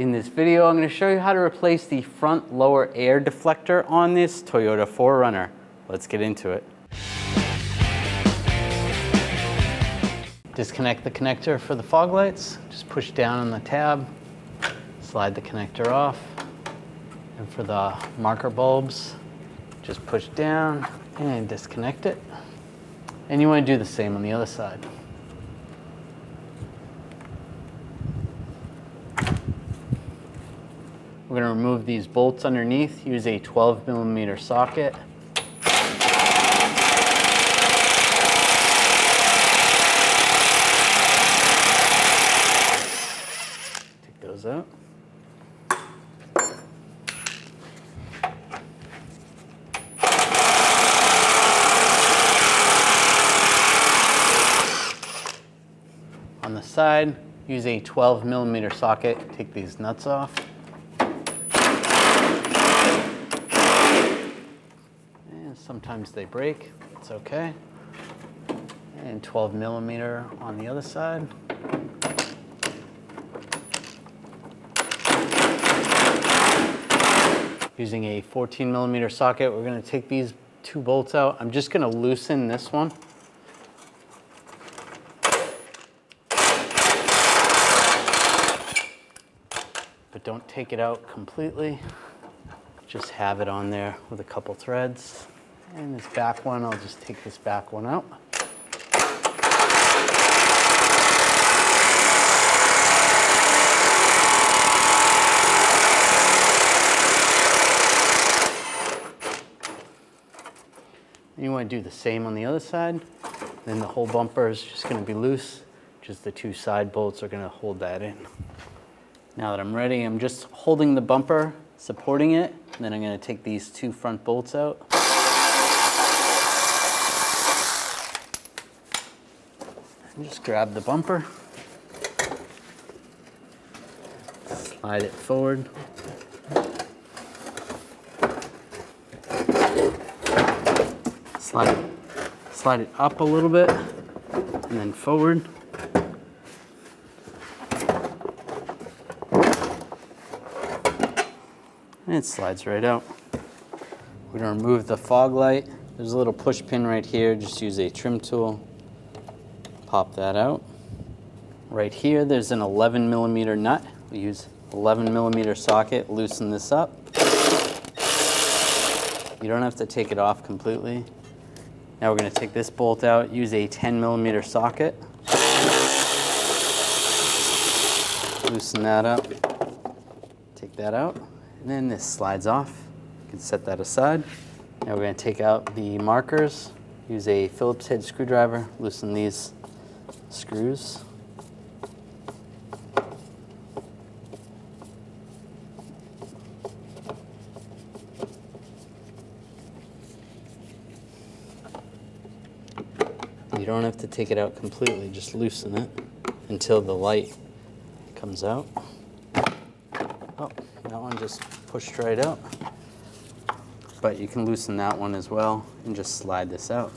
In this video, I'm going to show you how to replace the front lower air deflector on this Toyota 4Runner. Let's get into it. Disconnect the connector for the fog lights. Just push down on the tab, slide the connector off. And for the marker bulbs, just push down and disconnect it. And you want to do the same on the other side. We're going to remove these bolts underneath. Use a 12mm socket. Take those out. On the side, use a 12mm socket. Take these nuts off. Sometimes they break, it's okay. And 12mm on the other side. Using a 14mm socket, we're going to take these two bolts out. I'm just going to loosen this one. But don't take it out completely. Just have it on there with a couple threads. And this back one, I'll just take this back one out. And you want to do the same on the other side. Then the whole bumper is just going to be loose. Just the two side bolts are going to hold that in. Now that I'm ready, I'm just holding the bumper, supporting it. And then I'm going to take these two front bolts out. And just grab the bumper, slide it forward, slide it up a little bit, and then forward. And it slides right out. We're going to remove the fog light. There's a little push pin right here. Just use a trim tool. Pop that out. Right here, there's an 11mm nut. We use 11mm socket, loosen this up. You don't have to take it off completely. Now we're going to take this bolt out, use a 10mm socket. Loosen that up. Take that out. And then this slides off. You can set that aside. Now we're going to take out the markers. Use a Phillips head screwdriver, loosen these screws. You don't have to take it out completely, just loosen it until the light comes out. Oh, that one just pushed right out. But you can loosen that one as well and just slide this out.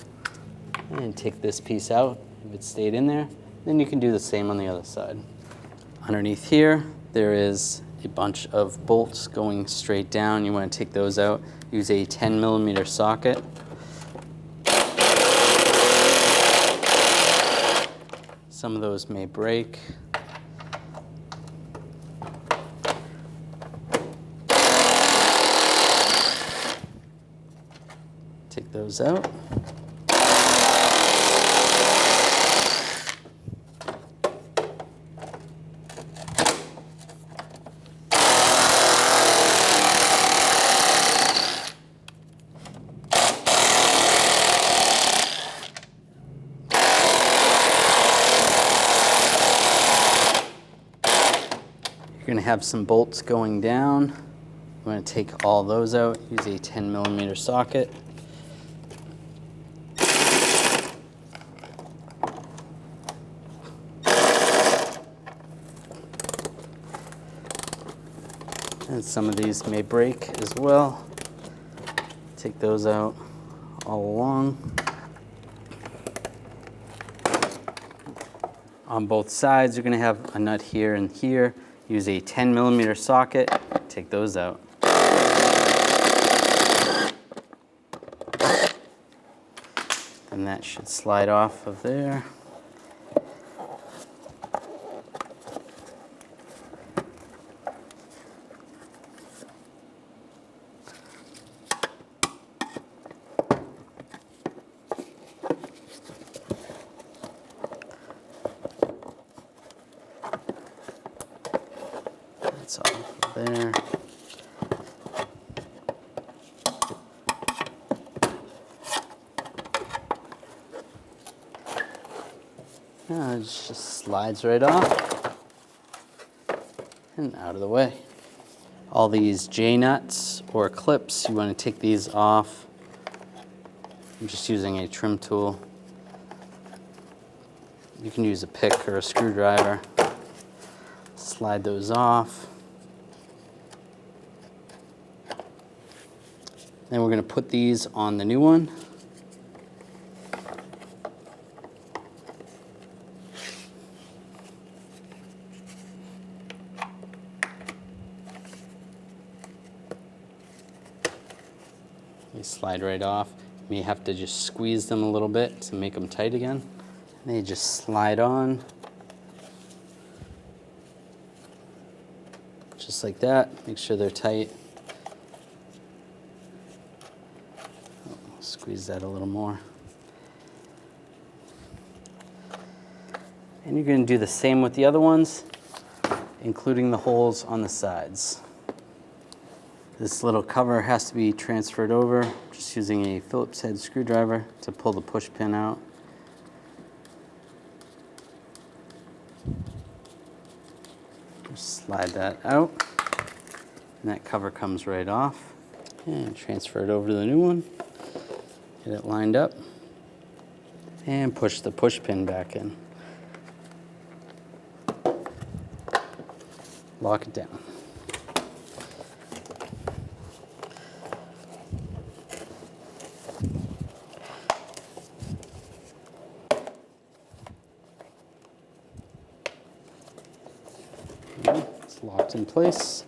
And take this piece out. If it stayed in there, then you can do the same on the other side. Underneath here, there is a bunch of bolts going straight down. You want to take those out. Use a 10mm socket. Some of those may break. Take those out. You're going to have some bolts going down. I'm going to take all those out, use a 10mm socket. And some of these may break as well. Take those out all along. On both sides, you're going to have a nut here and here. Use a 10mm socket, take those out. And that should slide off of there. That's off of there. It just slides right off and out of the way. All these J-nuts or clips, you want to take these off. I'm just using a trim tool. You can use a pick or a screwdriver. Slide those off. Then we're going to put these on the new one. They slide right off. You may have to just squeeze them a little bit to make them tight again. And they just slide on. Just like that. Make sure they're tight. Oh, squeeze that a little more. And you're going to do the same with the other ones, including the holes on the sides. This little cover has to be transferred over, just using a Phillips head screwdriver to pull the push pin out. Just slide that out, and that cover comes right off. And transfer it over to the new one. Get it lined up, and push the push pin back in. Lock it down. It's locked in place.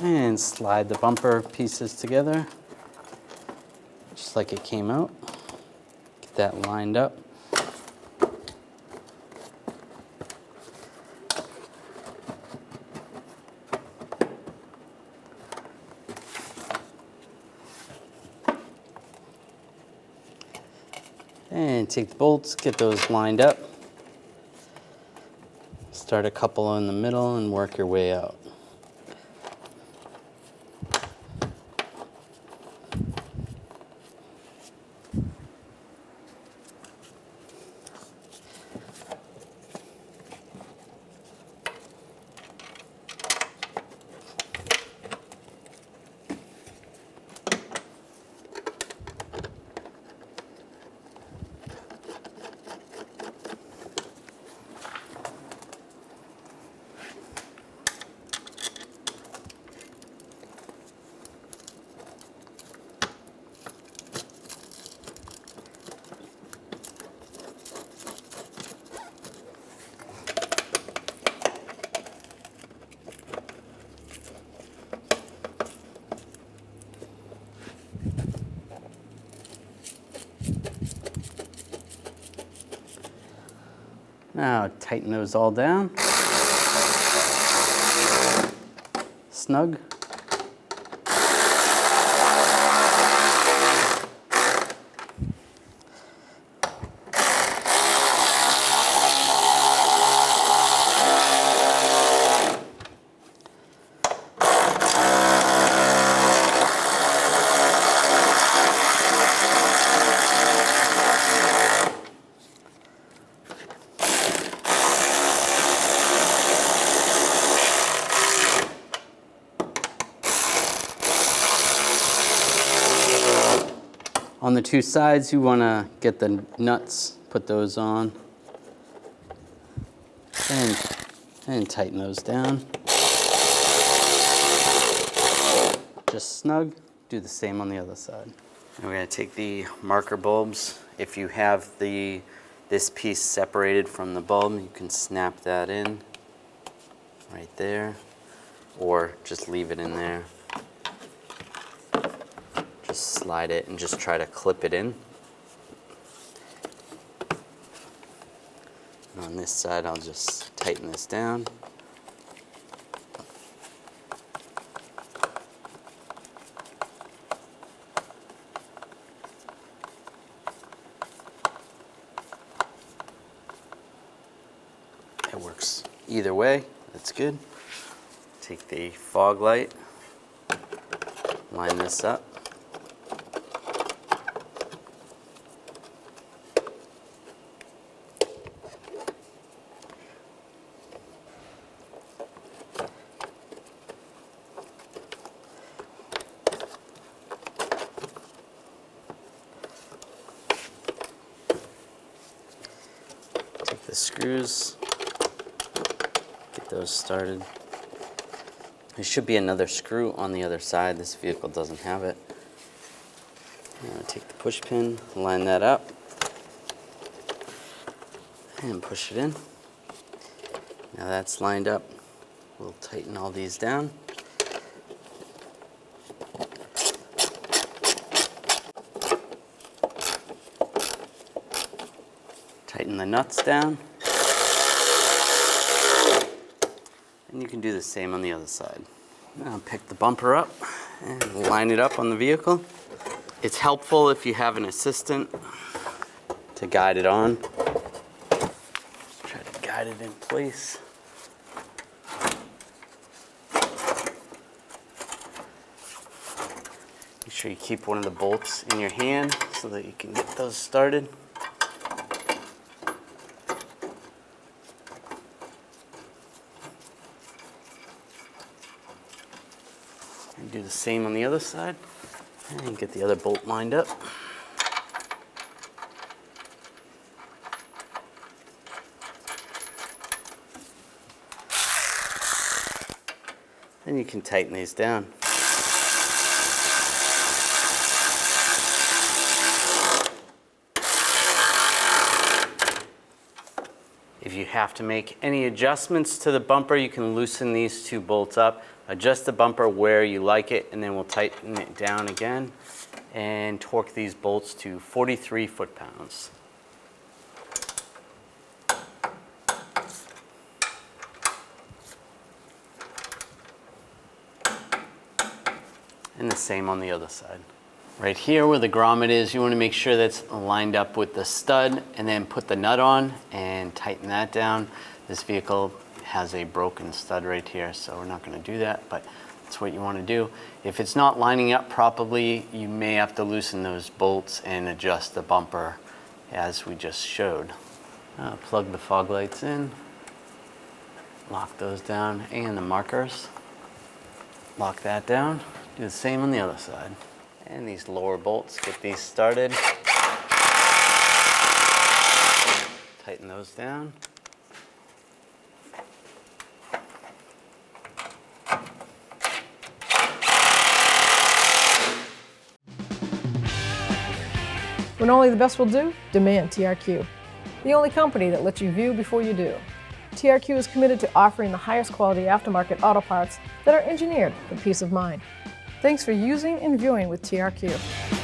And slide the bumper pieces together, just like it came out. Get that lined up. And take the bolts, get those lined up. Start a couple in the middle and work your way out. Now tighten those all down. Snug. On the two sides, you want to get the nuts, put those on, and tighten those down. Just snug. Do the same on the other side. And we're going to take the marker bulbs. If you have this piece separated from the bulb, you can snap that in right there, or just leave it in there. Just slide it and just try to clip it in. And on this side, I'll just tighten this down. It works either way, that's good. Take the fog light, line this up. Take the screws, get those started. There should be another screw on the other side. This vehicle doesn't have it. Take the push pin, line that up, and push it in. Now that's lined up. We'll tighten all these down. Tighten the nuts down. And you can do the same on the other side. Now pick the bumper up and line it up on the vehicle. It's helpful if you have an assistant to guide it on. Try to guide it in place. Make sure you keep one of the bolts in your hand so that you can get those started. And do the same on the other side and get the other bolt lined up. Then you can tighten these down. If you have to make any adjustments to the bumper, you can loosen these two bolts up, adjust the bumper where you like it, and then we'll tighten it down again and torque these bolts to 43 foot-pounds. And the same on the other side. Right here where the grommet is, you want to make sure that's lined up with the stud, and then put the nut on and tighten that down. This vehicle has a broken stud right here, so we're not going to do that, but that's what you want to do. If it's not lining up properly, you may have to loosen those bolts and adjust the bumper as we just showed. Plug the fog lights in, lock those down, and the markers. Lock that down. Do the same on the other side. And these lower bolts, get these started. Tighten those down. When only the best will do, demand TRQ. The only company that lets you view before you do. TRQ is committed to offering the highest quality aftermarket auto parts that are engineered for peace of mind. Thanks for using and viewing with TRQ.